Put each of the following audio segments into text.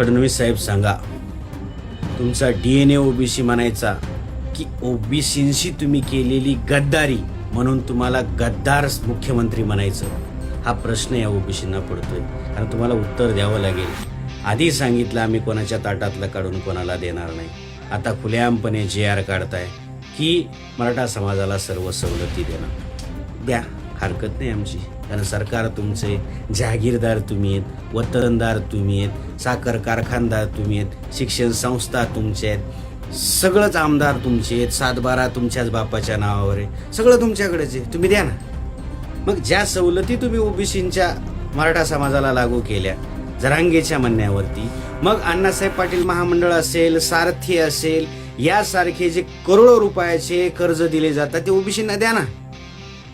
फडणवीस साहेब सांगा, तुमचा DNA OBC म्हणायचा की ओबीसींशी तुम्ही केलेली गद्दारी म्हणून तुम्हाला गद्दार मुख्यमंत्री म्हणायचं? हा प्रश्न या ओबीसींना पडतोय, कारण तुम्हाला उत्तर द्यावं लागेल. आधी सांगितलं आम्ही कोणाच्या ताटातलं काढून कोणाला देणार नाही. आता खुलेआमपणे JR काढताय की मराठा समाजाला सर्व सवलती देणार. द्या, हरकत नाही आमची, कारण सरकार तुमचे, जहागीरदार तुम्ही आहेत, वतनदार तुम्ही आहेत, साखर कारखानदार तुम्ही आहेत, शिक्षण संस्था तुमचे आहेत, सगळंच आमदार तुमचे आहेत, 7-12 तुमच्याच बापाच्या नावावर आहे, सगळं तुमच्याकडेच आहे, तुम्ही द्या ना. मग ज्या सवलती तुम्ही ओबीसींच्या मराठा समाजाला लागू केल्या जरांगेच्या म्हणण्यावरती, मग अण्णासाहेब पाटील महामंडळ असेल, सारथी असेल, यासारखे जे करोडो रुपयाचे कर्ज दिले जातात ते ओबीसींना द्या ना.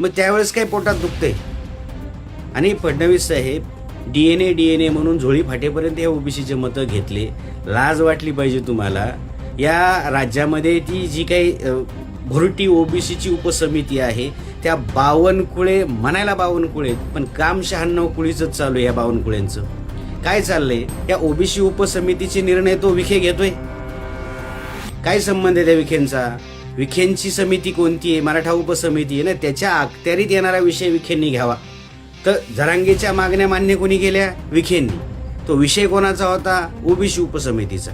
मग त्यावेळेस काय पोटात दुखते? आणि फडणवीस साहेब DNA म्हणून झोळी फाटेपर्यंत हे ओबीसीचे मतं घेतले. लाज वाटली पाहिजे तुम्हाला. या राज्यामध्ये ती जी काही भुरटी ओबीसीची उपसमिती आहे, त्या 52 कुळे म्हणायला 52 कुळे, पण काम 96 कुळीचंच चालू आहे. या 52 कुळ्यांचं काय चाललंय? या ओबीसी उपसमितीचे निर्णय तो विखे घेतोय. काय संबंध आहे त्या विखेंचा? विखेंची समिती कोणती आहे? मराठा उपसमिती आहे ना, त्याच्या अखत्यारीत येणारा विषय विखेंनी घ्यावा. तर जरांगेच्या मागण्या मान्य कोणी केल्या? विखेंनी. तो विषय कोणाचा होता? ओबीसी उपसमितीचा.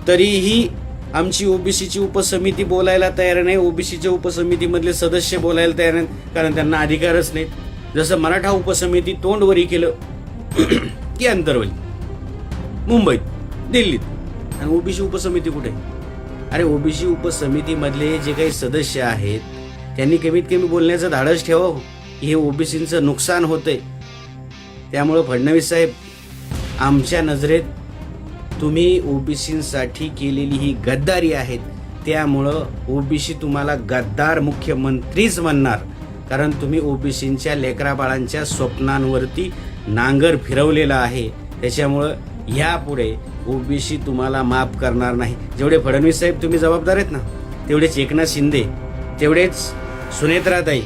तरीही आमची ओबीसीची उपसमिती बोलायला तयार नाही. ओबीसीच्या उपसमितीमधले सदस्य बोलायला तयार नाहीत, कारण त्यांना अधिकारच नाहीत. जसं मराठा उपसमिती तोंडवरी केलं की अंतरवली, मुंबईत, दिल्लीत, आणि ओबीसी उपसमिती कुठे? अरे, ओबीसी उपसमितीमधले जे काही सदस्य आहेत त्यांनी कमीत कमी बोलण्याचं धाडस ठेवावं की हे ओबीसींचं नुकसान होतंय. त्यामुळं फडणवीस साहेब, आमच्या नजरेत तुम्ही ओबीसींसाठी केलेली ही गद्दारी आहेत. त्यामुळं ओबीसी तुम्हाला गद्दार मुख्यमंत्रीच म्हणणार, कारण तुम्ही ओबीसींच्या लेकराबाळांच्या स्वप्नांवरती नांगर फिरवलेला आहे. त्याच्यामुळं यापुढे ओबीसी तुम्हाला माफ करणार नाही. जेवढे फडणवीस साहेब तुम्ही जबाबदार आहेत ना, तेवढेच एकनाथ शिंदे, तेवढेच सुनेत्राताई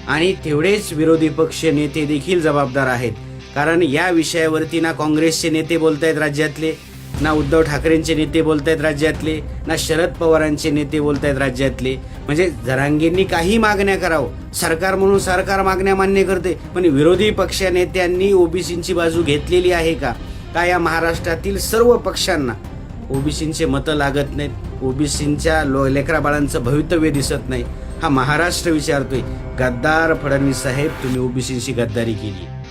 आणि तेवढेच विरोधी पक्ष नेते देखील जबाबदार आहेत. कारण या विषयावरती ना काँग्रेसचे नेते बोलतायत राज्यातले, ना उद्धव ठाकरेंचे नेते बोलतायत राज्यातले, ना शरद पवारांचे नेते बोलतायत राज्यातले. म्हणजे जरांगेंनी काही मागण्या करावं, सरकार म्हणून सरकार मागण्या मान्य करते, पण विरोधी पक्ष नेत्यांनी ओबीसींची बाजू घेतलेली आहे का? का या महाराष्ट्रातील सर्व पक्षांना ओबीसींचे मतं लागत नाहीत? ओबीसींच्या लेकराबाळांचं भवितव्य दिसत नाही? हा महाराष्ट्र विचारतोय. गद्दार फडणवीस साहेब, तुम्ही ओबीसींशी गद्दारी केली.